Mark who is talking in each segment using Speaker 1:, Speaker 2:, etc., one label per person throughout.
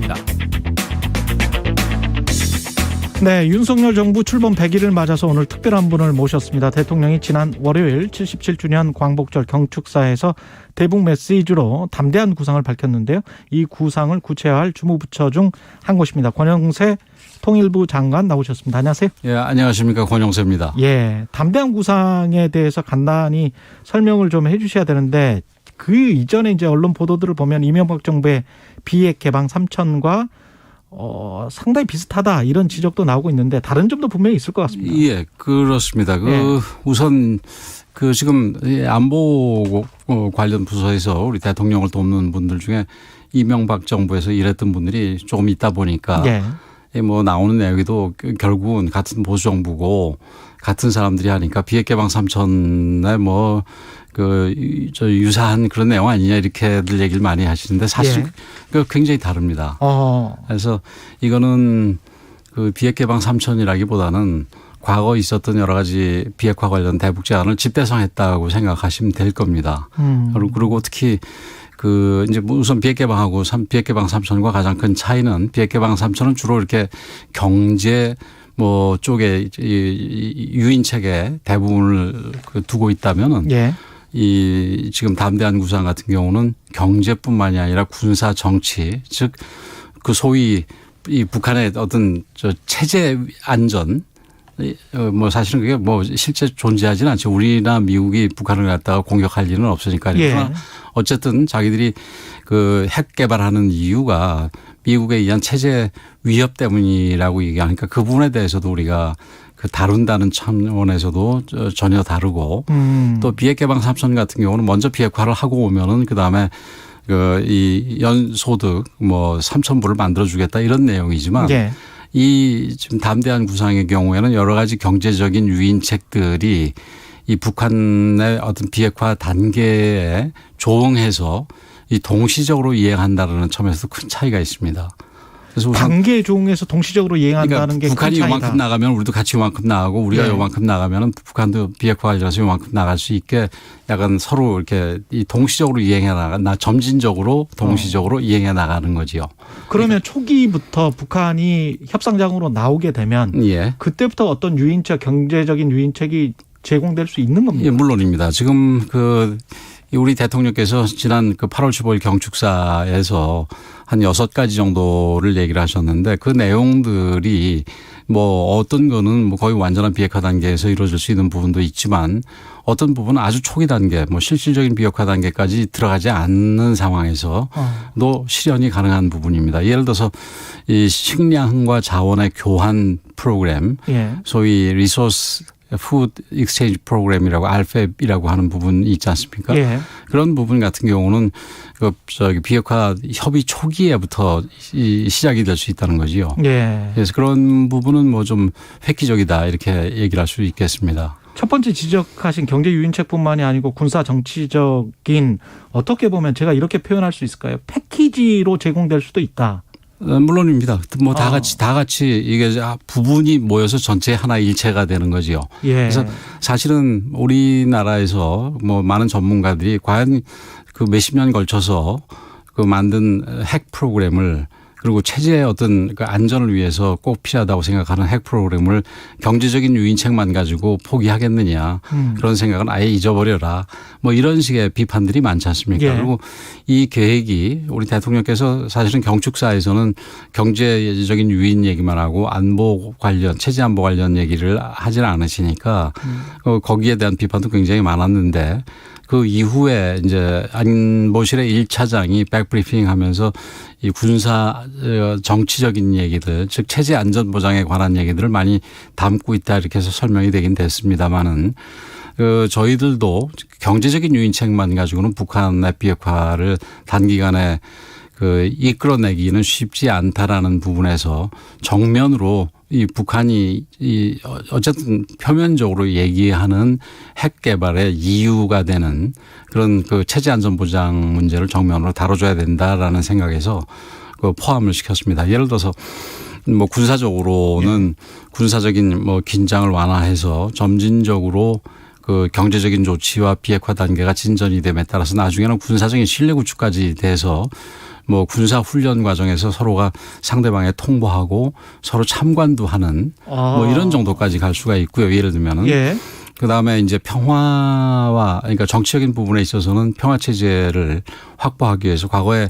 Speaker 1: 시작합니다.
Speaker 2: 네, 윤석열 정부 출범 100일을 맞아서 오늘 특별한 분을 모셨습니다. 대통령이 지난 월요일 77주년 광복절 경축사에서 대북 메시지로 담대한 구상을 밝혔는데요. 이 구상을 구체화할 주무부처 중 한 곳입니다. 권영세 통일부 장관 나오셨습니다. 안녕하세요.
Speaker 3: 예, 안녕하십니까. 권영세입니다.
Speaker 2: 예, 담대한 구상에 대해서 간단히 설명을 좀 해 주셔야 되는데 그 이전에 이제 언론 보도들을 보면 이명박 정부의 비핵 개방 3천과 상당히 비슷하다 이런 지적도 나오고 있는데 다른 점도 분명히 있을 것 같습니다.
Speaker 3: 예, 그렇습니다. 우선 지금 안보 관련 부서에서 우리 대통령을 돕는 분들 중에 이명박 정부에서 일했던 분들이 조금 있다 보니까 나오는 내용에도 결국은 같은 보수 정부고 같은 사람들이 하니까 비핵 개방 3천에 유사한 그런 내용 아니냐 이렇게들 얘기를 많이 하시는데 사실 굉장히 다릅니다. 그래서 이거는 비핵 개방 3천이라기보다는 과거 있었던 여러 가지 비핵화 관련 대북 제안을 집대성했다고 생각하시면 될 겁니다. 그리고 특히 이제 우선 비핵 개방하고 비핵 개방 3천과 가장 큰 차이는 비핵 개방 3천은 주로 이렇게 경제 쪽에 유인책에 대부분을 두고 있다면은 이 지금 담대한 구상 같은 경우는 경제뿐만이 아니라 군사 정치 즉 소위 이 북한의 어떤 체제 안전 사실은 그게 실제 존재하지는 않죠. 우리나 미국이 북한을 갖다가 공격할 일은 없으니까요. 그러나 어쨌든 자기들이 핵 개발하는 이유가 미국에 의한 체제 위협 때문이라고 얘기하니까 그 부분에 대해서도 우리가 다룬다는 차원에서도 전혀 다르고 또 비핵 개방 3천 같은 경우는 먼저 비핵화를 하고 오면은 그다음에 이 연소득 3,000불을 만들어 주겠다 이런 내용이지만 이 지금 담대한 구상의 경우에는 여러 가지 경제적인 유인책들이 이 북한의 어떤 비핵화 단계에 조응해서 이 동시적으로 이행한다는 점에서 큰 차이가 있습니다. 그래서
Speaker 2: 단계 조응해서 동시적으로 이행한다는 게
Speaker 3: 북한이 요만큼 나가면 우리도 같이 요만큼 나가고 우리가 요만큼 나가면 북한도 비핵화 관련해서 요만큼 나갈 수 있게 약간 서로 이렇게 이 동시적으로 이행해 점진적으로 동시적으로 이행해 나가는 거지요.
Speaker 2: 그러면 초기부터 북한이 협상장으로 나오게 되면 그때부터 어떤 유인책 경제적인 유인책이 제공될 수 있는 겁니까?
Speaker 3: 예, 물론입니다. 지금 우리 대통령께서 지난 8월 15일 경축사에서 한 6가지 정도를 얘기를 하셨는데 그 내용들이 어떤 거는 거의 완전한 비핵화 단계에서 이루어질 수 있는 부분도 있지만 어떤 부분은 아주 초기 단계 실질적인 비핵화 단계까지 들어가지 않는 상황에서도 실현이 가능한 부분입니다. 예를 들어서 이 식량과 자원의 교환 프로그램 소위 리소스 푸드 익스체인지 프로그램이라고 RFEP이라고 하는 부분이 있지 않습니까? 그런 부분 같은 경우는 비핵화 협의 초기에부터 시작이 될 수 있다는 거지요. 그래서 그런 부분은 좀 획기적이다 이렇게 얘기를 할 수 있겠습니다.
Speaker 2: 첫 번째 지적하신 경제 유인책뿐만이 아니고 군사 정치적인 어떻게 보면 제가 이렇게 표현할 수 있을까요? 패키지로 제공될 수도 있다.
Speaker 3: 물론입니다. 다 같이 이게 부분이 모여서 전체 하나의 일체가 되는 거지요. 그래서 사실은 우리나라에서 많은 전문가들이 과연 몇십 년 걸쳐서 만든 핵 프로그램을 그리고 체제의 어떤 안전을 위해서 꼭 필요하다고 생각하는 핵 프로그램을 경제적인 유인책만 가지고 포기하겠느냐 그런 생각은 아예 잊어버려라 이런 식의 비판들이 많지 않습니까? 그리고 이 계획이 우리 대통령께서 사실은 경축사에서는 경제적인 유인 얘기만 하고 안보 관련 체제 안보 관련 얘기를 하지는 않으시니까 거기에 대한 비판도 굉장히 많았는데 그 이후에 이제 안보실의 1차장이 백브리핑 하면서 이 군사 정치적인 얘기들 즉 체제 안전 보장에 관한 얘기들을 많이 담고 있다 이렇게 해서 설명이 되긴 됐습니다마는 저희들도 경제적인 유인책만 가지고는 북한의 비핵화를 단기간에 이끌어내기는 쉽지 않다라는 부분에서 정면으로 이 북한이 어쨌든 표면적으로 얘기하는 핵 개발의 이유가 되는 그런 체제 안전 보장 문제를 정면으로 다뤄줘야 된다라는 생각에서 포함을 시켰습니다. 예를 들어서 군사적으로는 군사적인 긴장을 완화해서 점진적으로 경제적인 조치와 비핵화 단계가 진전이 됨에 따라서 나중에는 군사적인 신뢰 구축까지 돼서 뭐 군사 훈련 과정에서 서로가 상대방에 통보하고 서로 참관도 하는 뭐 이런 정도까지 갈 수가 있고요. 예를 들면은. 예. 그다음에 이제 평화와 그러니까 정치적인 부분에 있어서는 평화 체제를 확보하기 위해서 과거에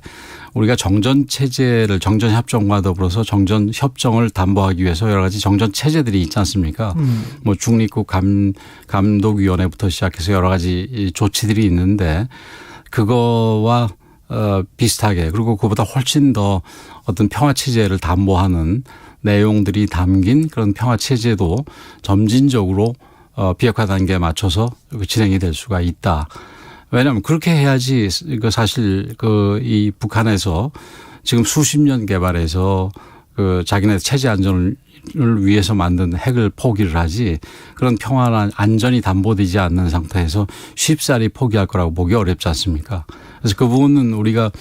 Speaker 3: 우리가 정전 체제를 정전 협정과 더불어서 정전 협정을 담보하기 위해서 여러 가지 정전 체제들이 있지 않습니까? 뭐 중립국 감독위원회부터 시작해서 여러 가지 조치들이 있는데 그거와 비슷하게 그리고 그보다 훨씬 더 어떤 평화 체제를 담보하는 내용들이 담긴 그런 평화 체제도 점진적으로 비핵화 단계에 맞춰서 진행이 될 수가 있다. 왜냐하면 그렇게 해야지 그 사실 이 북한에서 지금 수십 년 개발해서 자기네 체제 안전을 위해서 만든 핵을 포기를 하지 그런 평화나 안전이 담보되지 않는 상태에서 쉽사리 포기할 거라고 보기 어렵지 않습니까? 그래서 그 부분은 우리가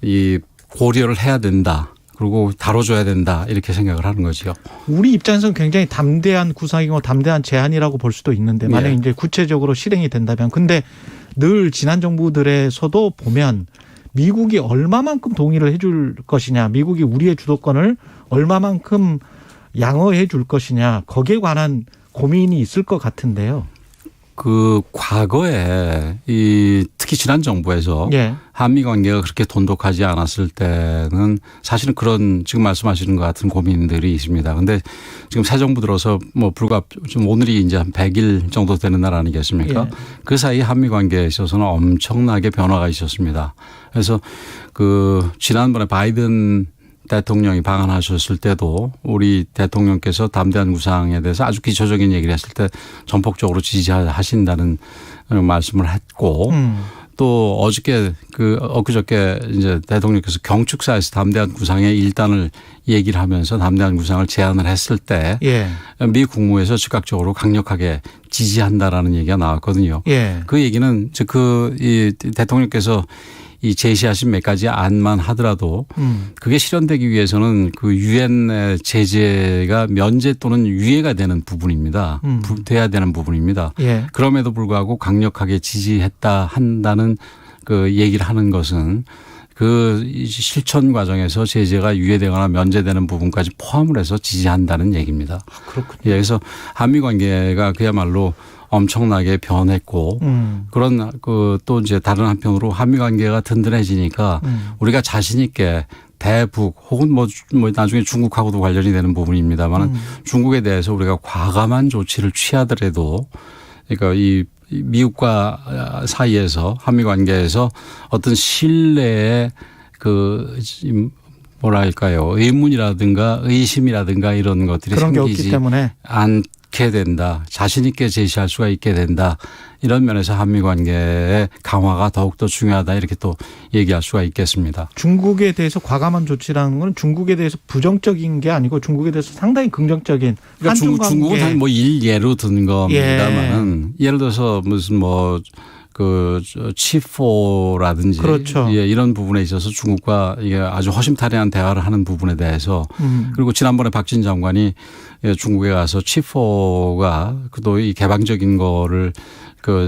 Speaker 3: 이 고려를 해야 된다. 그리고 다뤄줘야 된다 이렇게 생각을 하는 거죠.
Speaker 2: 우리 입장에서는 굉장히 담대한 구상이고 담대한 제안이라고 볼 수도 있는데 만약 예. 이제 구체적으로 실행이 된다면 근데 늘 지난 정부들에서도 보면 미국이 얼마만큼 동의를 해줄 것이냐 미국이 우리의 주도권을 얼마만큼 양호해 줄 것이냐 거기에 관한 고민이 있을 것 같은데요.
Speaker 3: 과거에 특히 지난 정부에서 예. 한미 관계가 그렇게 돈독하지 않았을 때는 사실은 그런 지금 말씀하시는 것 같은 고민들이 있습니다. 그런데 지금 새 정부 들어서 뭐 불과 좀 오늘이 이제 한 100일 정도 되는 날 아니겠습니까? 예. 그 사이 한미 관계에 있어서는 엄청나게 변화가 있었습니다. 그래서 지난번에 바이든 대통령이 방한하셨을 때도 우리 대통령께서 담대한 구상에 대해서 아주 기초적인 얘기를 했을 때 전폭적으로 지지하신다는 말씀을 했고 또 엊그저께 이제 대통령께서 경축사에서 담대한 구상의 일단을 얘기를 하면서 담대한 구상을 제안을 했을 때 예. 미 국무에서 즉각적으로 강력하게 지지한다라는 얘기가 나왔거든요. 예. 그 얘기는 이 대통령께서 이 제시하신 몇 가지 안만 하더라도 그게 실현되기 위해서는 그 유엔의 제재가 면제 또는 유예가 되는 부분입니다. 돼야 되는 부분입니다. 예. 그럼에도 불구하고 강력하게 한다는 그 얘기를 하는 것은 그 실천 과정에서 제재가 유예되거나 면제되는 부분까지 포함을 해서 지지한다는 얘기입니다.
Speaker 2: 그렇군요.
Speaker 3: 예, 그래서 한미 관계가 그야말로 엄청나게 변했고 그런 또 이제 다른 한편으로 한미 관계가 든든해지니까 우리가 자신 있게 대북 혹은 뭐 나중에 중국하고도 관련이 되는 부분입니다만 중국에 대해서 우리가 과감한 조치를 취하더라도 그러니까 이 미국과 사이에서 한미 관계에서 어떤 신뢰의 뭐랄까요 의문이라든가 의심이라든가 이런 것들이
Speaker 2: 그런
Speaker 3: 생기지
Speaker 2: 게 없기 때문에
Speaker 3: 않게 된다. 자신 있게 제시할 수가 있게 된다. 이런 면에서 한미 관계의 강화가 더욱더 중요하다. 이렇게 또 얘기할 수가 있겠습니다.
Speaker 2: 중국에 대해서 과감한 조치라는 건 중국에 대해서 부정적인 게 아니고 중국에 대해서 상당히 긍정적인
Speaker 3: 그러니까 중국은 뭐 일예로 든 겁니다만 예를 들어서 무슨 치포라든지
Speaker 2: 그렇죠.
Speaker 3: 예, 이런 부분에 있어서 중국과 이게 아주 허심탄회한 대화를 하는 부분에 대해서 그리고 지난번에 박진 장관이 중국에 가서 치포가 또 이 개방적인 거를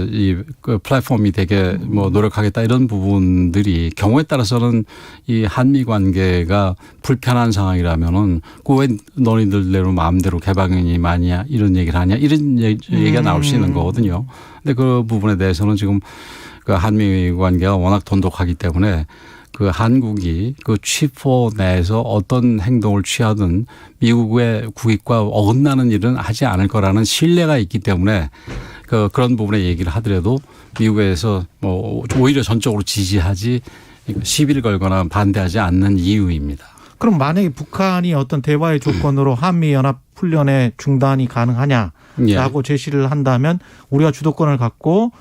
Speaker 3: 이 플랫폼이 되게 뭐 노력하겠다 이런 부분들이 경우에 따라서는 이 한미 관계가 불편한 상황이라면은 왜 너희들대로 마음대로 개방이 많냐 이런 얘기를 하냐 이런 얘기가 나올 수 있는 거거든요. 근데 그 부분에 대해서는 지금 한미 관계가 워낙 돈독하기 때문에 한국이 치포 내에서 어떤 행동을 취하든 미국의 국익과 어긋나는 일은 하지 않을 거라는 신뢰가 있기 때문에 그런 부분에 얘기를 하더라도 미국에서 뭐 오히려 전적으로 지지하지 시비를 걸거나 반대하지 않는 이유입니다.
Speaker 2: 그럼 만약에 북한이 어떤 대화의 조건으로 한미연합훈련의 중단이 가능하냐라고 제시를 한다면 우리가 주도권을 갖고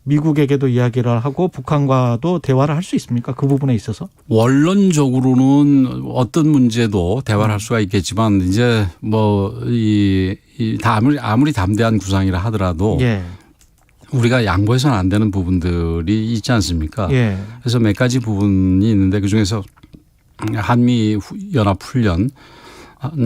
Speaker 2: 미국에게도 이야기를 하고 북한과도 대화를 할 수 있습니까? 그 부분에 있어서?
Speaker 3: 원론적으로는 어떤 문제도 대화를 할 수가 있겠지만 이제 아무리 담대한 구상이라 하더라도 예. 우리가 양보해서는 안 되는 부분들이 있지 않습니까? 예. 그래서 몇 가지 부분이 있는데 그중에서 한미 연합훈련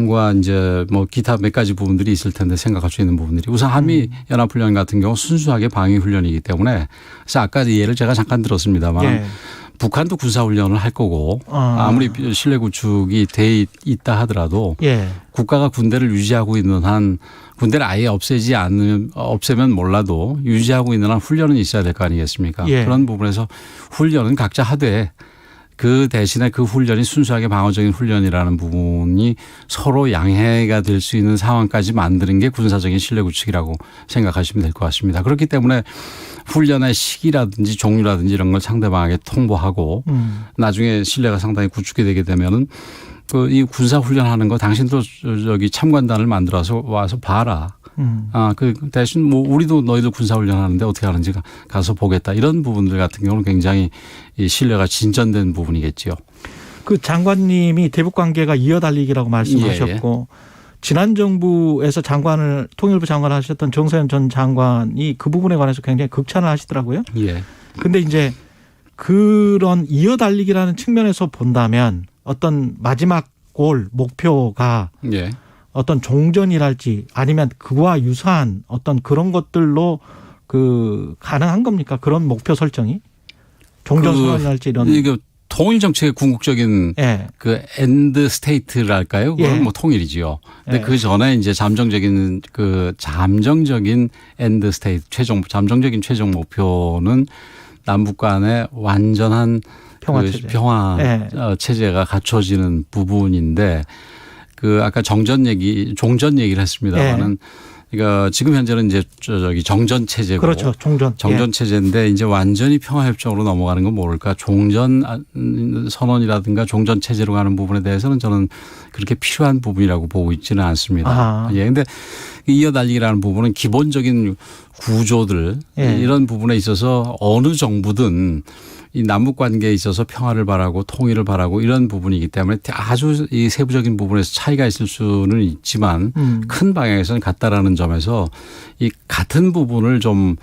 Speaker 3: 과 이제 기타 몇 가지 부분들이 있을 텐데 생각할 수 있는 부분들이 우선 한미 연합훈련 같은 경우 순수하게 방위 훈련이기 때문에 그래서 아까 예를 제가 잠깐 들었습니다만 예. 북한도 군사훈련을 할 거고 아무리 신뢰 구축이 돼 있다 하더라도
Speaker 2: 예.
Speaker 3: 국가가 군대를 유지하고 있는 한 군대를 아예 없애면 몰라도 유지하고 있는 한 훈련은 있어야 될 거 아니겠습니까?
Speaker 2: 예.
Speaker 3: 그런 부분에서 훈련은 각자 하되 그 대신에 그 훈련이 순수하게 방어적인 훈련이라는 부분이 서로 양해가 될 수 있는 상황까지 만드는 게 군사적인 신뢰 구축이라고 생각하시면 될 것 같습니다. 그렇기 때문에 훈련의 시기라든지 종류라든지 이런 걸 상대방에게 통보하고 나중에 신뢰가 상당히 구축이 되게 되면은 이 군사 훈련하는 거 당신도 저기 참관단을 만들어서 와서 봐라. 그 대신 뭐 우리도 너희들 군사 훈련하는데 어떻게 하는지 가서 보겠다. 이런 부분들 같은 경우는 굉장히 이 신뢰가 진전된 부분이겠지요.
Speaker 2: 그 장관님이 대북 관계가 이어달리기라고 말씀하셨고 지난 정부에서 통일부 장관을 하셨던 정세현 전 장관이 그 부분에 관해서 굉장히 극찬을 하시더라고요.
Speaker 3: 예.
Speaker 2: 근데 이제 그런 이어달리기라는 측면에서 본다면 어떤 마지막 골 목표가
Speaker 3: 예.
Speaker 2: 어떤 종전이랄지 아니면 그와 유사한 어떤 그런 것들로 가능한 겁니까? 그런 목표 설정이? 종전 선언이랄지 이런.
Speaker 3: 이거 통일 정책의 궁극적인
Speaker 2: 예.
Speaker 3: 그 엔드 스테이트랄까요? 그건
Speaker 2: 예.
Speaker 3: 뭐 통일이지요. 근데
Speaker 2: 예.
Speaker 3: 그 전에 이제 잠정적인 엔드 스테이트 잠정적인 최종 목표는 남북 간의 완전한 평화
Speaker 2: 예.
Speaker 3: 체제가 갖춰지는 부분인데 아까 종전 얘기를 했습니다만은 그러니까 지금 현재는 이제 정전 체제고
Speaker 2: 그렇죠. 종전
Speaker 3: 체제인데 이제 완전히 평화협정으로 넘어가는 건 모를까 종전 선언이라든가 종전 체제로 가는 부분에 대해서는 저는 그렇게 필요한 부분이라고 보고 있지는 않습니다. 예. 근데 이어달리기라는 부분은 기본적인 구조들 이런 부분에 있어서 어느 정부든 이 남북 관계에 있어서 평화를 바라고 통일을 바라고 이런 부분이기 때문에 아주 이 세부적인 부분에서 차이가 있을 수는 있지만 큰 방향에서는 같다라는 점에서 이 같은 부분을 좀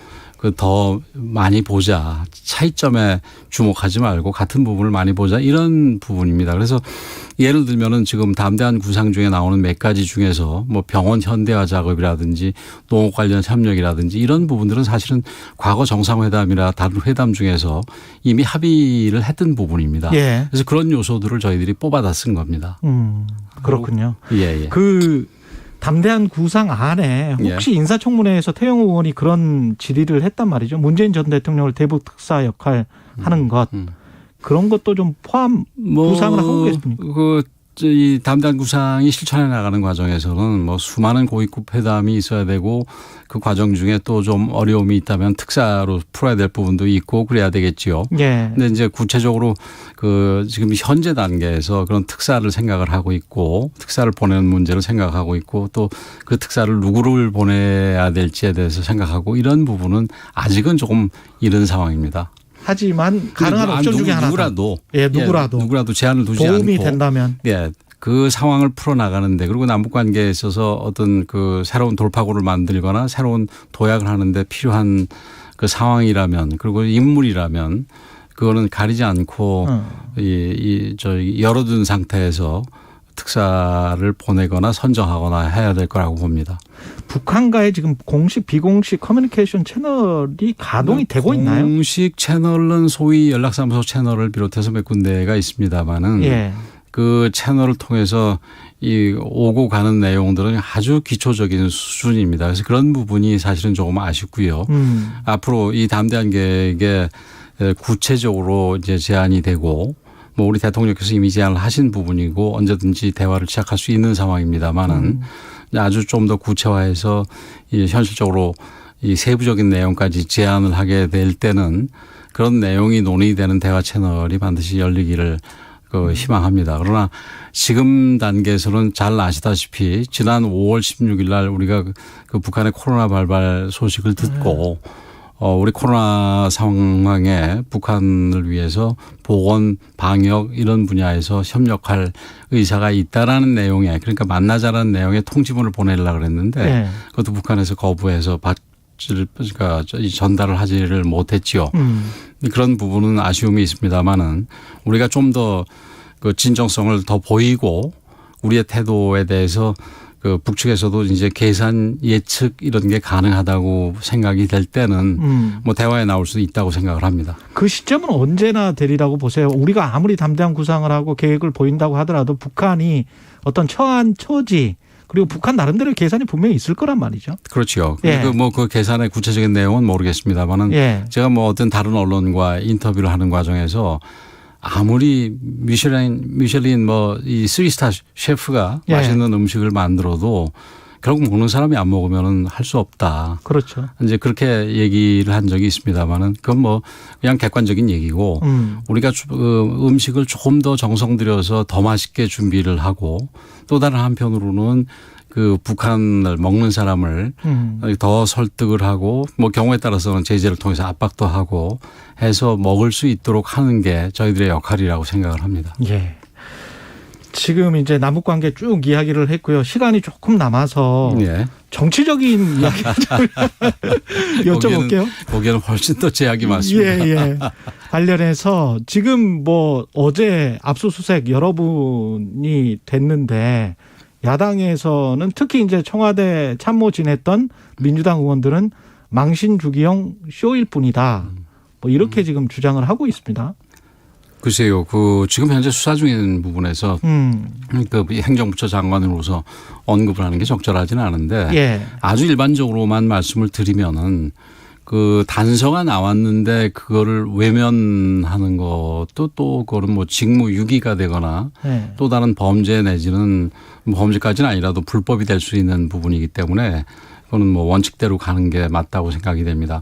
Speaker 3: 더 많이 보자. 차이점에 주목하지 말고 같은 부분을 많이 보자. 이런 부분입니다. 그래서 예를 들면은 지금 담대한 구상 중에 나오는 몇 가지 중에서 뭐 병원 현대화 작업이라든지 농업 관련 협력이라든지 이런 부분들은 사실은 과거 정상회담이나 다른 회담 중에서 이미 합의를 했던 부분입니다.
Speaker 2: 예.
Speaker 3: 그래서 그런 요소들을 저희들이 뽑아다 쓴 겁니다.
Speaker 2: 그렇군요.
Speaker 3: 예.
Speaker 2: 담대한 구상 안에 혹시 인사청문회에서 태영 의원이 그런 질의를 했단 말이죠. 문재인 전 대통령을 대북 특사 역할 하는 것. 그런 것도 좀 구상을 하고 계십니까?
Speaker 3: 이 담대한 구상이 실천해 나가는 과정에서는 뭐 수많은 고위급 회담이 있어야 되고 그 과정 중에 또 좀 어려움이 있다면 특사로 풀어야 될 부분도 있고 그래야 되겠지요.
Speaker 2: 예.
Speaker 3: 근데 이제 구체적으로 지금 현재 단계에서 그런 특사를 생각을 하고 있고 특사를 보내는 문제를 생각하고 있고 또 그 특사를 누구를 보내야 될지에 대해서 생각하고 이런 부분은 아직은 조금 이른 상황입니다.
Speaker 2: 하지만 가능한 옵션 중에 하나.
Speaker 3: 누구라도 제한을 두지 않고
Speaker 2: 도움이 된다면.
Speaker 3: 예. 그 상황을 풀어나가는데 그리고 남북관계에 있어서 어떤 새로운 돌파구를 만들거나 새로운 도약을 하는데 필요한 그 상황이라면 그리고 인물이라면 그거는 가리지 않고 열어둔 상태에서 특사를 보내거나 선정하거나 해야 될 거라고 봅니다.
Speaker 2: 북한과의 지금 공식 비공식 커뮤니케이션 채널이 가동이 되고 있나요?
Speaker 3: 공식 채널은 소위 연락사무소 채널을 비롯해서 몇 군데가 있습니다마는 그 채널을 통해서 오고 가는 내용들은 아주 기초적인 수준입니다. 그래서 그런 부분이 사실은 조금 아쉽고요. 앞으로 이 담대한 계획에 구체적으로 이제 제안이 되고 뭐 우리 대통령께서 이미 제안을 하신 부분이고 언제든지 대화를 시작할 수 있는 상황입니다만은 아주 좀 더 구체화해서 현실적으로 이 세부적인 내용까지 제안을 하게 될 때는 그런 내용이 논의되는 대화 채널이 반드시 열리기를 희망합니다. 그러나 지금 단계에서는 잘 아시다시피 지난 5월 16일 날 우리가 그 북한의 코로나 발발 소식을 듣고 우리 코로나 상황에 북한을 위해서 보건, 방역 이런 분야에서 협력할 의사가 있다라는 내용에 그러니까 만나자라는 내용의 통지문을 보내려고 그랬는데 그것도 북한에서 거부해서 그러니까 전달을 하지를 못했지요. 그런 부분은 아쉬움이 있습니다만은 우리가 좀 더 그 진정성을 더 보이고 우리의 태도에 대해서 그 북측에서도 이제 계산 예측 이런 게 가능하다고 생각이 될 때는 뭐 대화에 나올 수도 있다고 생각을 합니다.
Speaker 2: 그 시점은 언제나 되리라고 보세요. 우리가 아무리 담대한 구상을 하고 계획을 보인다고 하더라도 북한이 어떤 처한 처지 그리고 북한 나름대로 계산이 분명히 있을 거란 말이죠.
Speaker 3: 그렇죠.
Speaker 2: 예.
Speaker 3: 그 계산의 구체적인 내용은 모르겠습니다만은
Speaker 2: 예.
Speaker 3: 제가 뭐 어떤 다른 언론과 인터뷰를 하는 과정에서 아무리 미슐린 뭐 이 3스타 셰프가
Speaker 2: 예.
Speaker 3: 맛있는 음식을 만들어도 결국 먹는 사람이 안 먹으면은 할 수 없다.
Speaker 2: 그렇죠.
Speaker 3: 이제 그렇게 얘기를 한 적이 있습니다만은 그건 뭐 그냥 객관적인 얘기고 우리가 음식을 조금 더 정성 들여서 더 맛있게 준비를 하고 또 다른 한편으로는 그 북한을 먹는 사람을 더 설득을 하고 뭐 경우에 따라서는 제재를 통해서 압박도 하고 해서 먹을 수 있도록 하는 게 저희들의 역할이라고 생각을 합니다.
Speaker 2: 예. 지금 이제 남북 관계 쭉 이야기를 했고요. 시간이 조금 남아서
Speaker 3: 예.
Speaker 2: 정치적인 이야기 좀 여쭤볼게요.
Speaker 3: 거기에는 훨씬 더 제약이 많습니다.
Speaker 2: 예, 예. 관련해서 지금 뭐 어제 압수수색 여러분이 됐는데 야당에서는 특히 이제 청와대 참모 지냈던 민주당 의원들은 망신 주기용 쇼일 뿐이다. 뭐 이렇게 지금 주장을 하고 있습니다.
Speaker 3: 글쎄요, 그 지금 현재 수사 중인 부분에서 그 행정부처 장관으로서 언급을 하는 게 적절하지는 않은데
Speaker 2: 예.
Speaker 3: 아주 일반적으로만 말씀을 드리면은 그 단서가 나왔는데 그거를 외면하는 것도 또 그거는 뭐 직무유기가 되거나
Speaker 2: 예.
Speaker 3: 또 다른 범죄 내지는 범죄까지는 아니라도 불법이 될 수 있는 부분이기 때문에 그거는 뭐 원칙대로 가는 게 맞다고 생각이 됩니다.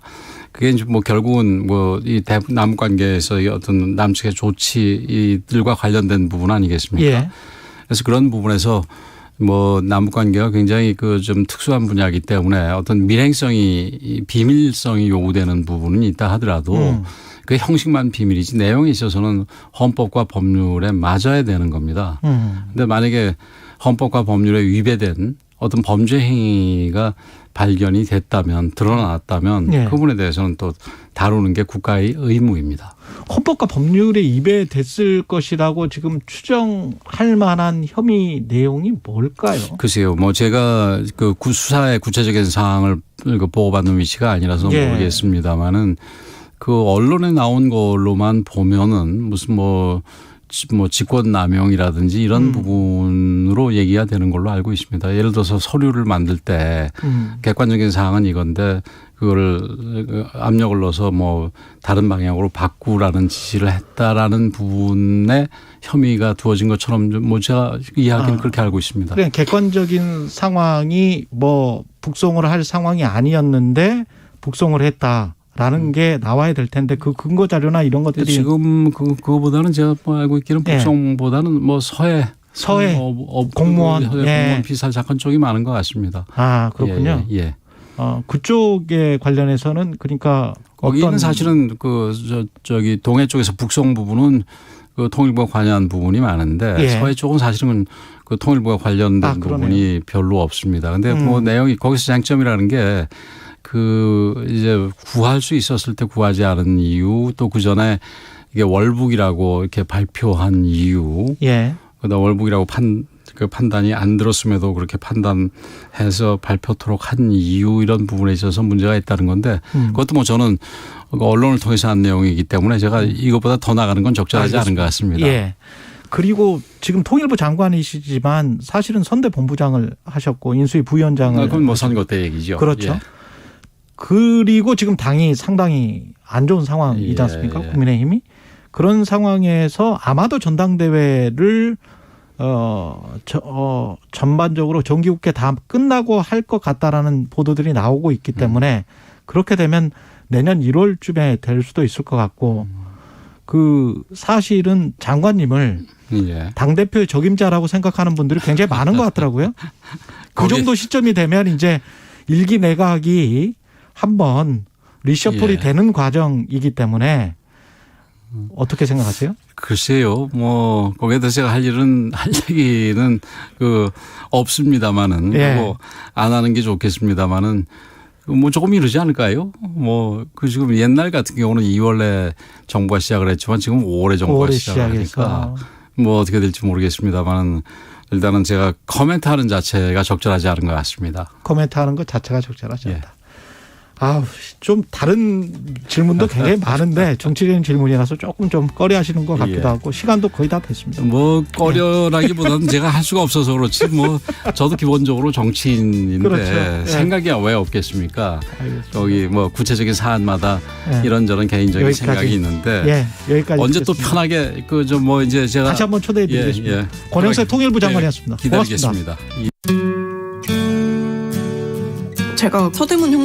Speaker 3: 그게 이제 뭐 결국은 뭐 이 남북 관계에서의 어떤 남측의 조치들과 관련된 부분 아니겠습니까?
Speaker 2: 예.
Speaker 3: 그래서 그런 부분에서 뭐 남북 관계가 굉장히 그 좀 특수한 분야이기 때문에 어떤 밀행성이 비밀성이 요구되는 부분은 있다 하더라도 그 형식만 비밀이지 내용에 있어서는 헌법과 법률에 맞아야 되는 겁니다. 그런데 만약에 헌법과 법률에 위배된 어떤 범죄 행위가 발견이 됐다면 드러났다면
Speaker 2: 예.
Speaker 3: 그 부분에 대해서는 또 다루는 게 국가의 의무입니다.
Speaker 2: 헌법과 법률에 위배됐을 것이라고 지금 추정할 만한 혐의 내용이 뭘까요?
Speaker 3: 글쎄요. 뭐 제가 그 수사의 구체적인 사항을 보고받는 위치가 아니라서
Speaker 2: 예.
Speaker 3: 모르겠습니다만은 그 언론에 나온 걸로만 보면은 무슨 뭐 직권남용이라든지 이런 부분으로 얘기가 되는 걸로 알고 있습니다. 예를 들어서 서류를 만들 때 객관적인 사항은 이건데 그거를 압력을 넣어서 뭐 다른 방향으로 바꾸라는 지시를 했다라는 부분에 혐의가 두어진 것처럼 뭐 제가 이야기는 그렇게 알고 있습니다.
Speaker 2: 그냥 객관적인 상황이 뭐 북송을 할 상황이 아니었는데 북송을 했다. 라는 게 나와야 될 텐데 그 근거 자료나 이런 것들이
Speaker 3: 지금 그거보다는 제가 뭐 알고 있기는 북송보다는 뭐 서해
Speaker 2: 공무원
Speaker 3: 공무원 피살 사건 쪽이 많은 것 같습니다.
Speaker 2: 아 그렇군요.
Speaker 3: 예.
Speaker 2: 그쪽에 관련해서는 그러니까
Speaker 3: 거기는 사실은 저기 동해 쪽에서 북송 부분은 그 통일부가 관여한 부분이 많은데
Speaker 2: 예.
Speaker 3: 서해 쪽은 사실은 그 통일부가 관련된 부분이 별로 없습니다. 그런데 뭐 내용이 거기서 쟁점이라는 게 그 이제 구할 수 있었을 때 구하지 않은 이유 또 그 전에 이게 월북이라고 이렇게 발표한 이유.
Speaker 2: 예.
Speaker 3: 그다음 월북이라고 그 판단이 안 들었음에도 그렇게 판단해서 발표토록 한 이유 이런 부분에 있어서 문제가 있다는 건데 그것도 뭐 저는 언론을 통해서 한 내용이기 때문에 제가 이것보다 더 나가는 건 적절하지 않은 것 같습니다.
Speaker 2: 예. 그리고 지금 통일부 장관이시지만 사실은 선대본부장을 하셨고 인수위 부위원장을.
Speaker 3: 그건 뭐 선거 때 얘기죠.
Speaker 2: 그렇죠.
Speaker 3: 예.
Speaker 2: 그리고 지금 당이 상당히 안 좋은 상황이지 않습니까?
Speaker 3: 예.
Speaker 2: 국민의힘이. 그런 상황에서 아마도 전당대회를 전반적으로 정기국회 다 끝나고 할 것 같다라는 보도들이 나오고 있기 때문에 그렇게 되면 내년 1월쯤에 될 수도 있을 것 같고 그 사실은 장관님을
Speaker 3: 예.
Speaker 2: 당대표의 적임자라고 생각하는 분들이 굉장히 많은 것 같더라고요. 그 정도 시점이 되면 이제 일기 내각이 한번 리셔플이 되는 과정이기 때문에 어떻게 생각하세요?
Speaker 3: 글쎄요, 뭐 거기에 대해서 제가 할 얘기는 없습니다만은 뭐 안 하는 게 좋겠습니다만은 뭐 조금 이러지 않을까요? 뭐 그 지금 옛날 같은 경우는 2월에 정부가 시작을 했지만 지금 5월에 정부가 시작을 하니까 뭐 어떻게 될지 모르겠습니다만은 일단은 제가 코멘트하는 자체가 적절하지 않은 것 같습니다.
Speaker 2: 코멘트하는 것 자체가 적절하지
Speaker 3: 예.
Speaker 2: 않다. 아, 좀 다른 질문도 굉장히 많은데 정치적인 질문이라서 조금 좀 꺼려하시는 것 같기도
Speaker 3: 예.
Speaker 2: 하고 시간도 거의 다 됐습니다.
Speaker 3: 뭐 꺼려라기보다는 제가 할 수가 없어서 그렇지 뭐 저도 기본적으로 정치인인데
Speaker 2: 그렇죠. 예.
Speaker 3: 생각이 왜 없겠습니까?
Speaker 2: 알겠습니다.
Speaker 3: 여기 뭐 구체적인 사안마다
Speaker 2: 예.
Speaker 3: 이런저런 개인적인
Speaker 2: 여기까지.
Speaker 3: 생각이 있는데
Speaker 2: 예, 여기까지
Speaker 3: 언제 또
Speaker 2: 듣겠습니다.
Speaker 3: 편하게 그 좀 뭐 이제 제가
Speaker 2: 다시 한번 초대해 드리겠습니다.
Speaker 3: 예.
Speaker 2: 권영세 통일부 장관이었습니다. 고맙습니다.
Speaker 3: 기다리겠습니다.
Speaker 1: 제가 서대문